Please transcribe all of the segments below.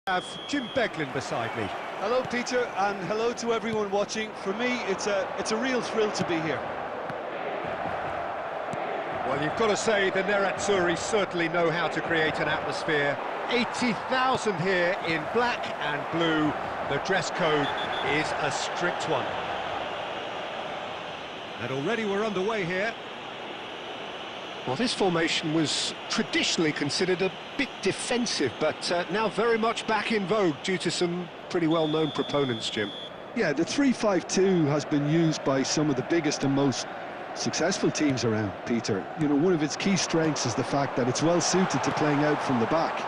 Have Jim Beglin beside me. Hello Peter, and hello to everyone watching. For me, it's a real thrill to be here. Well, you've got to say the Nerazzurri certainly know how to create an atmosphere. 80,000 here in black and blue. The dress code is a strict one. And already we're underway here. Well, this formation was traditionally considered a bit defensive, but now very much back in vogue due to some pretty well-known proponents, Jim. Yeah, the 3-5-2 has been used by some of the biggest and most successful teams around, Peter. You know, one of its key strengths is the fact that it's well-suited to playing out from the back.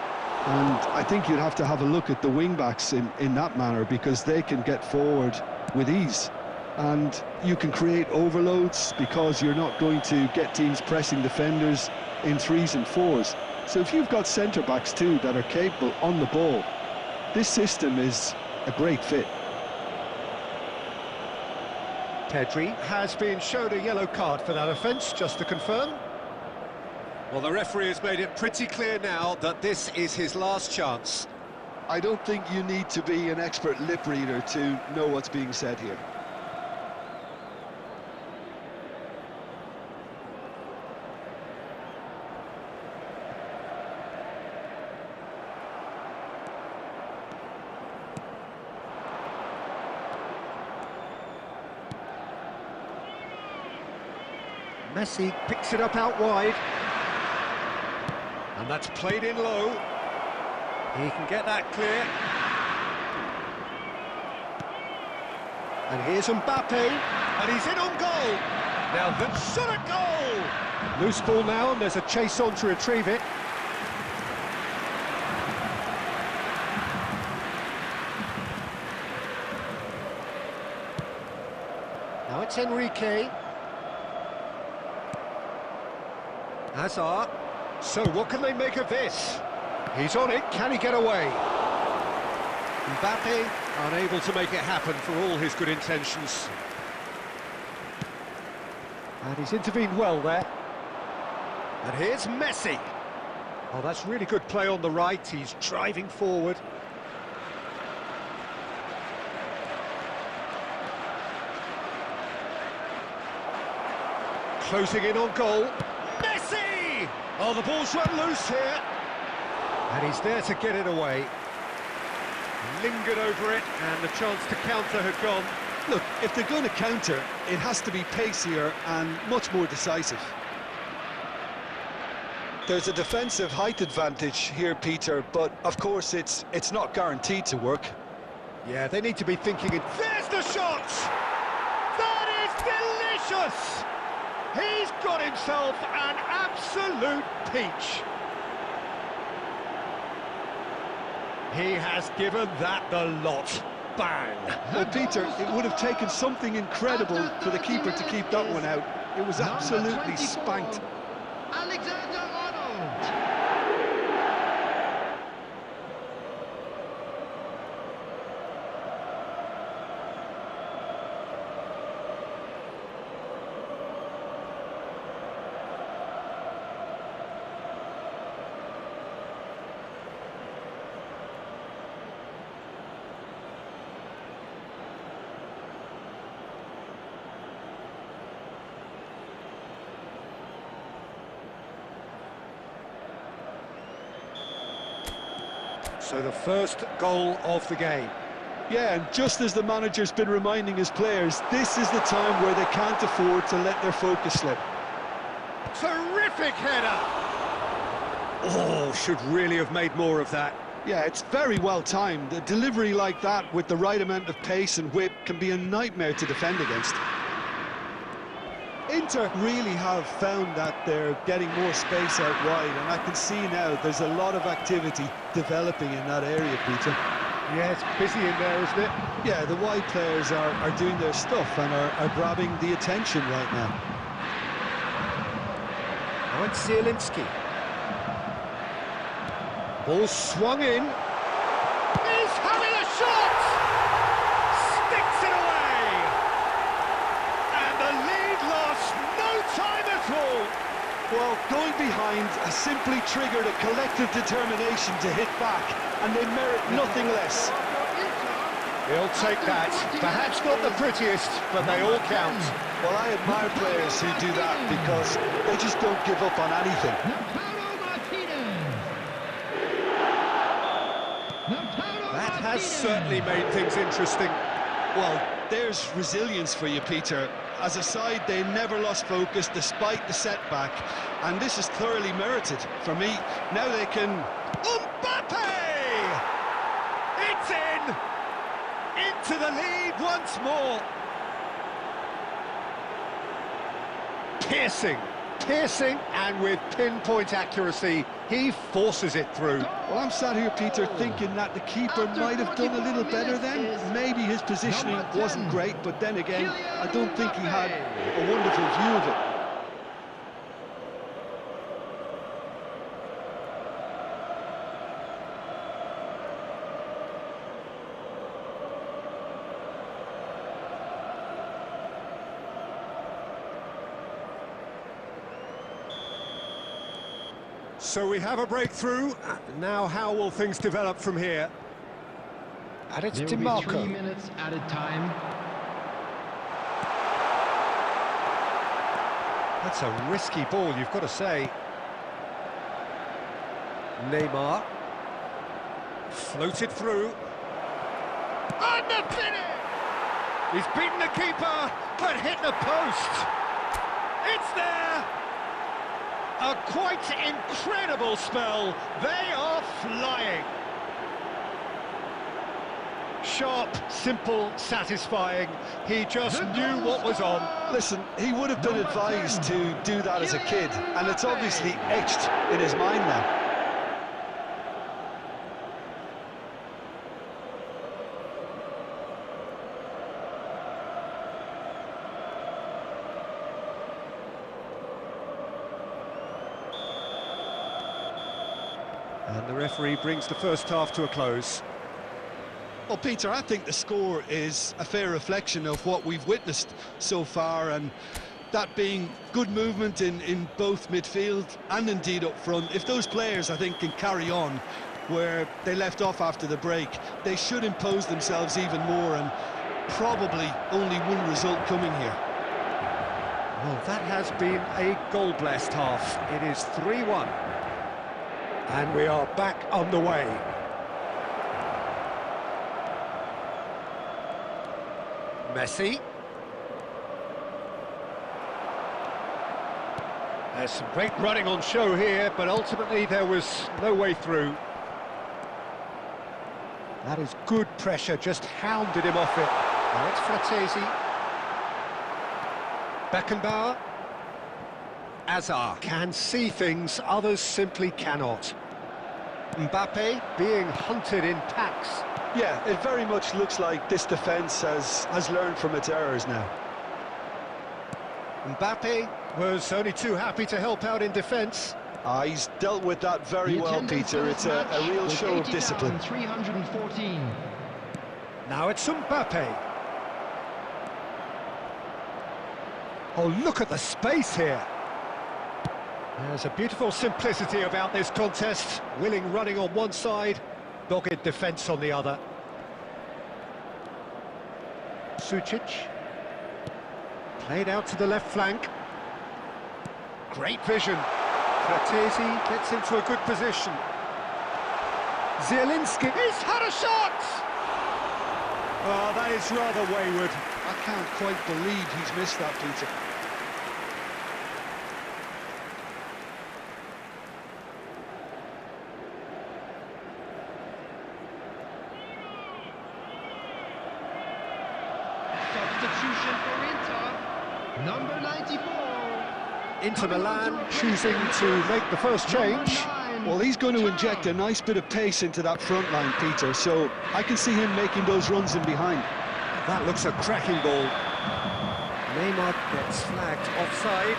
And I think you'd have to have a look at the wing-backs in that manner, because they can get forward with ease. And you can create overloads because you're not going to get teams pressing defenders in 3s and 4s. So if you've got centre-backs too that are capable on the ball, this system is a great fit. Pedri has been shown a yellow card for that offence, just to confirm. Well, the referee has made it pretty clear now that this is his last chance. I don't think you need to be an expert lip reader to know what's being said here. Messi picks it up out wide. And that's played in low. He can get that clear. And here's Mbappe. And he's in on goal. Now that's shot at goal! Loose ball now, and there's a chase on to retrieve it. Now it's Enrique. Hazard. So what can they make of this? He's on it, can he get away? Mbappe unable to make it happen for all his good intentions. And he's intervened well there. And here's Messi. Oh, that's really good play on the right, he's driving forward. Closing in on goal. Messi! Oh, the ball's run loose here. And he's there to get it away. Lingered over it, and the chance to counter had gone. Look, if they're going to counter, it has to be pacier and much more decisive. There's a defensive height advantage here, Peter, but of course it's not guaranteed to work. Yeah, they need to be thinking it. There's the shot! That is delicious! He's got himself an absolute peach. He has given that the lot. Bang! Well, Peter, it would have taken something incredible for the keeper to keep that one out. It was absolutely spanked. So the first goal of the game. Yeah, and just as the manager's been reminding his players, this is the time where they can't afford to let their focus slip. Terrific header! Oh, should really have made more of that. Yeah, it's very well timed. A delivery like that with the right amount of pace and whip can be a nightmare to defend against. Inter really have found that they're getting more space out wide, and I can see now there's a lot of activity developing in that area, Peter. Yeah, it's busy in there, isn't it? Yeah, the wide players are doing their stuff and are grabbing the attention right now. Now it's Zielinski. Ball swung in. He's having a shot! Sticks it away! And the lead lost no time at all. Well, Going behind has simply triggered a collective determination to hit back, and they merit nothing less. He'll take that. Perhaps not the prettiest, but they all count. Well, I admire players who do that because they just don't give up on anything. That has certainly made things interesting. Well, there's resilience for you, Peter. As a side, they never lost focus despite the setback, and this is thoroughly merited for me. Now they can... Mbappe! It's in! Into the lead once more. Piercing, and with pinpoint accuracy, he forces it through. Well, I'm sat here, Peter, thinking that the keeper might have done a little better then. Maybe his positioning wasn't great, but then again, I don't think he had a wonderful view of it. So we have a breakthrough. Now how will things develop from here? And it's There will be 3 DiMarco. minutes added time. That's a risky ball, you've got to say. Neymar. Floated through. And the finish! He's beaten the keeper, but hit the post. It's there! A quite incredible spell. They are flying. Sharp, simple, satisfying. He just knew what was on. Listen, he would have been advised to do that as a kid, and it's obviously etched in his mind now. And the referee brings the first half to a close. Well, Peter, I think the score is a fair reflection of what we've witnessed so far, and that being good movement in both midfield and indeed up front. If those players, I think, can carry on where they left off after the break, they should impose themselves even more, and probably only one result coming here. Well, that has been a goal-blessed half. It is 3-1. And we are back on the way. Messi. There's some great running on show here, but ultimately there was no way through. That is good pressure, just hounded him off it. Now it's Fratesi. Beckenbauer. Azar can see things others simply cannot. Mbappe being hunted in packs. Yeah, it very much looks like this defence has learned from its errors now. Mbappe was only too happy to help out in defence. He's dealt with that very well, Peter. It's a real show of discipline. 314. Now it's Mbappe. Oh, look at the space here. There's a beautiful simplicity about this contest. Willing running on one side, dogged defence on the other. Sucic. Played out to the left flank. Great vision. Fratesi gets into a good position. Zielinski. He's had a shot! Oh, that is rather wayward. I can't quite believe he's missed that, Peter. Substitution for Inter. Number 94. Inter Milan choosing to make the first change. Well, he's going to inject a nice bit of pace into that front line, Peter, so I can see him making those runs in behind. That looks a cracking ball. Neymar gets flagged offside.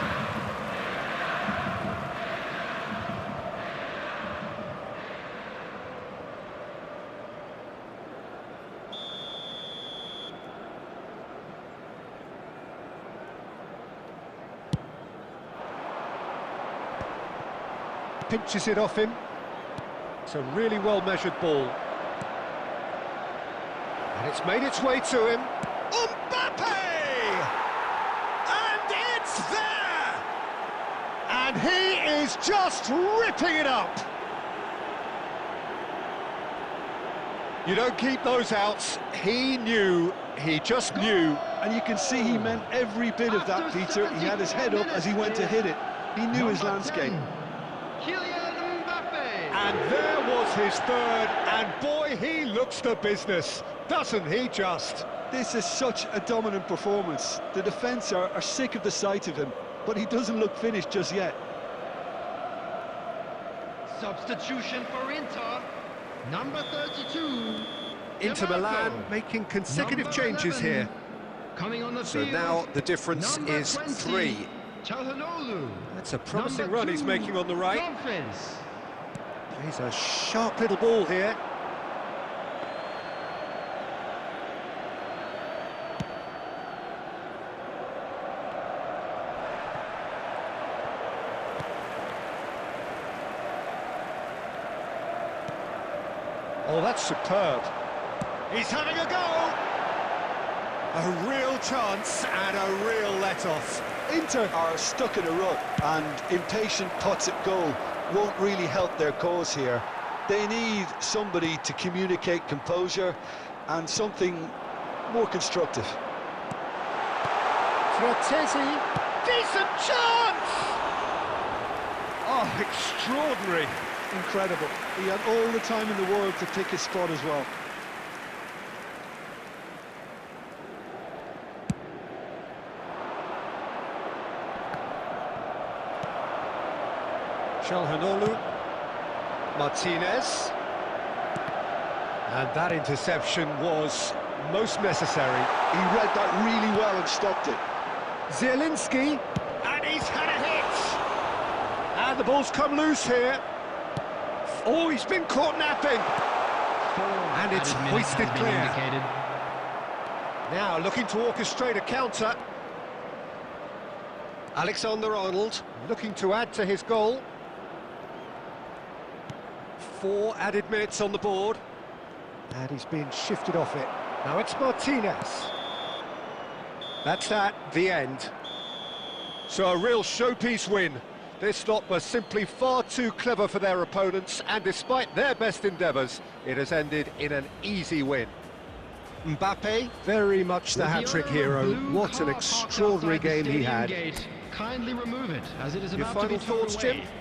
pinches it off him. It's a really well-measured ball. And it's made its way to him. Mbappe! And it's there! And he is just ripping it up. You don't keep those outs. He knew, he just knew. And you can see he meant every bit of that, Peter. He had his head up as he went to hit it. He knew his landscape. Kylian Mbappe. And there was his third, and boy, he looks the business, doesn't he just? This is such a dominant performance. The defence are sick of the sight of him, but he doesn't look finished just yet. Substitution for Inter. Number 32. Inter Milan DeMarco. making consecutive Number changes 11. here. Coming on the So field. now the difference Number is 20. 3. Çalhanoğlu. That's a promising Number run he's 2. making on the right. Dumfries. He's a sharp little ball here. Oh, that's superb. He's having a go! A real chance and a real let-off. Inter are stuck in a rut, and impatient putts at goal won't really help their cause here. They need somebody to communicate composure and something more constructive. Frattesi, decent chance! Oh, extraordinary. Incredible. He had all the time in the world to pick his spot as well. Çalhanoğlu, Martinez, and that interception was most necessary. He read that really well and stopped it. Zielinski, and he's had a hit! And the ball's come loose here. Oh, he's been caught napping! And it's Added minutes hoisted has been clear. indicated. Now looking to orchestrate a counter. Alexander-Arnold looking to add to his goal. 4 added minutes on the board. And he's been shifted off it. Now it's Martinez. That's that, the end. So a real showpiece win. This lot were simply far too clever for their opponents, and despite their best endeavours, it has ended in an easy win. Mbappe, very much the With hat-trick owner of hero. blue What an car parked extraordinary outside the game he stadium had. gate, kindly remove it, as it is Your about to be final towed thoughts, away. Jim?